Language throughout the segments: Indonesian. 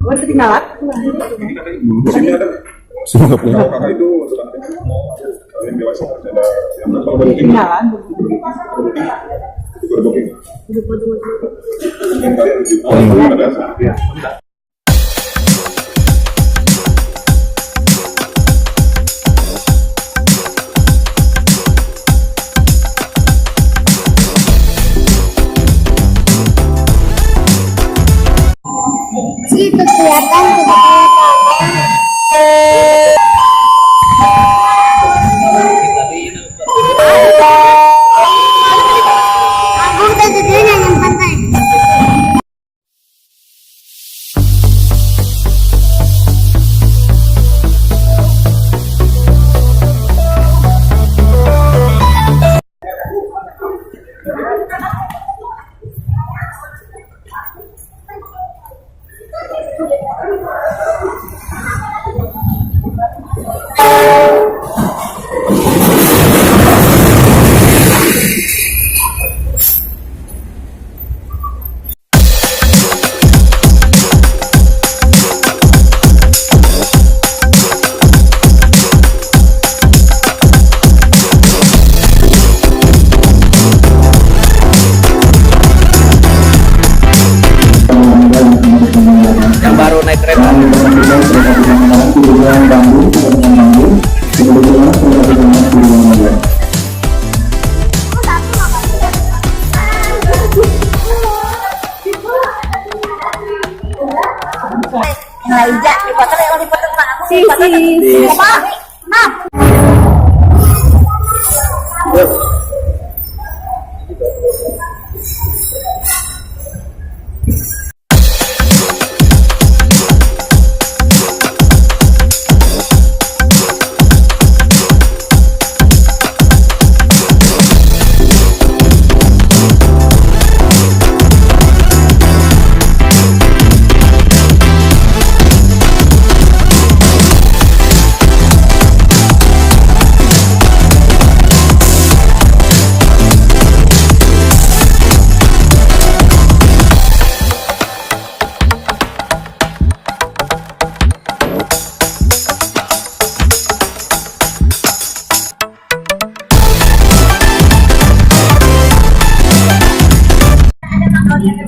Gue ketinggalan. Semua punya kakak itu yang dewasa ada yang Ketinggalan. Itu kelihatan aku udah gede yang pantai. Yang baru naik kereta.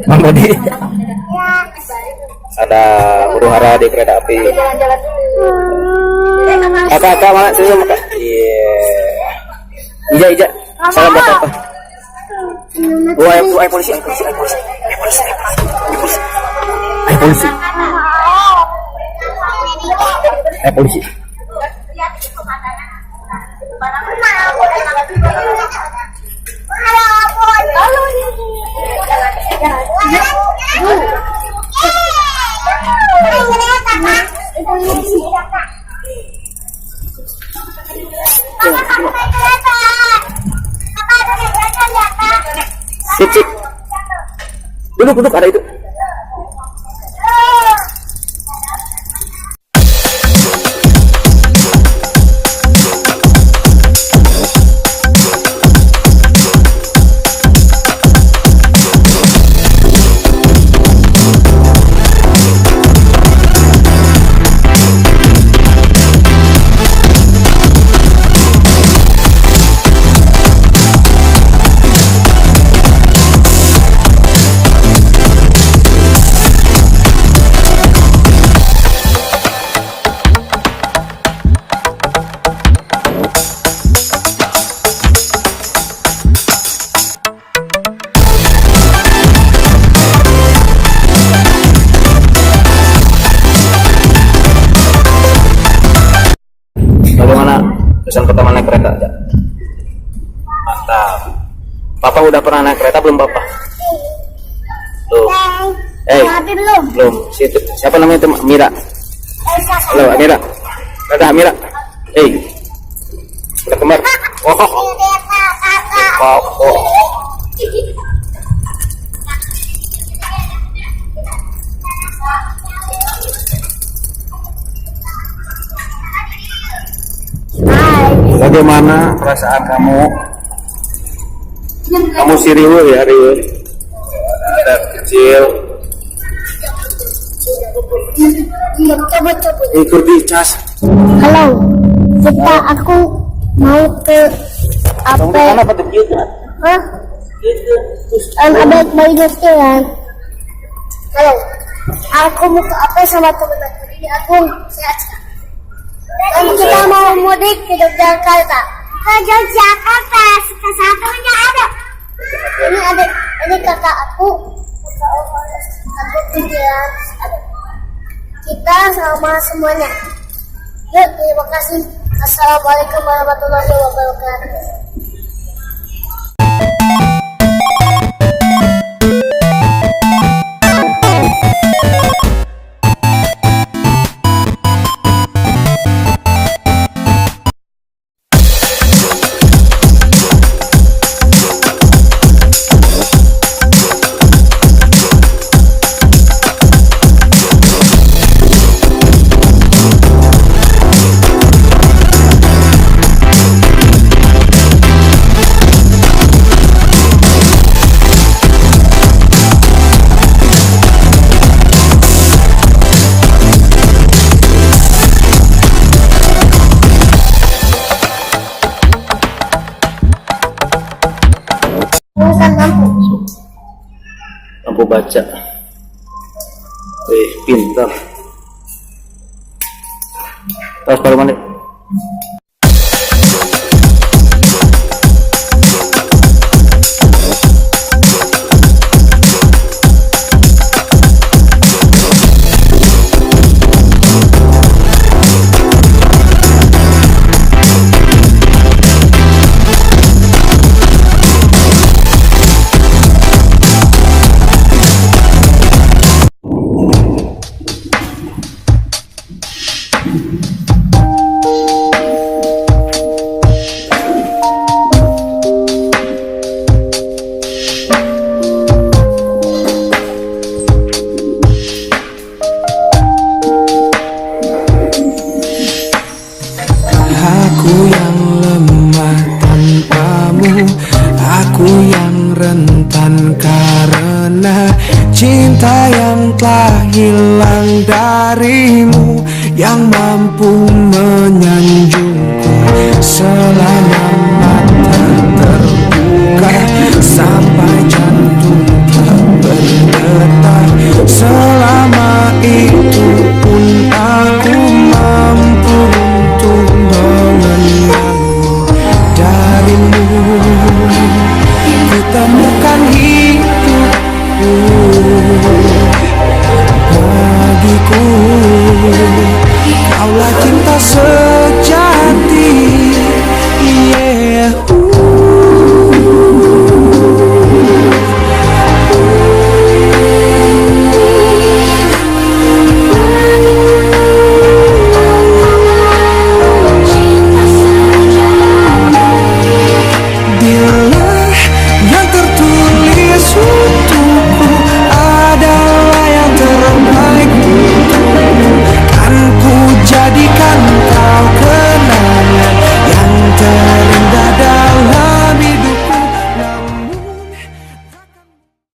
Bang Bodi. Ada huru hara di kereta api. Kakak mana sih sama kak? Iya. Ija. Salam buat apa? Polisi. Polisi. Sip. Duduk ada itu. Bagaimana kesan pertama naik kereta? Mantap. Papa udah pernah naik kereta belum, Papa? Belum. Belum. Siapa namanya itu? Mira. Halo, Mira. Dadah, Mira. Udah kembar. Bagaimana perasaan kamu Kamu si Riwul ya, Riwul. Ada kecil. Ikut dicas. Halo, aku mau ke apa? Apa tuh gitu? Hah? Ada bayinya sekian. Halo, aku mau ke apa sama teman-teman ini? Aku sehat. Kita mau mudik ke Yogyakarta. Ke Yogyakarta, satunya ada. Ini kakak aku. Aku pikiran kita sama semuanya. Yuk, terima kasih. Assalamualaikum warahmatullahi wabarakatuh. Lampu baca. Pintar. Terus baru mana? Aku yang lemah tanpamu, aku yang rentan karena cinta yang telah hilang darimu, yang mampu menyanjungku selama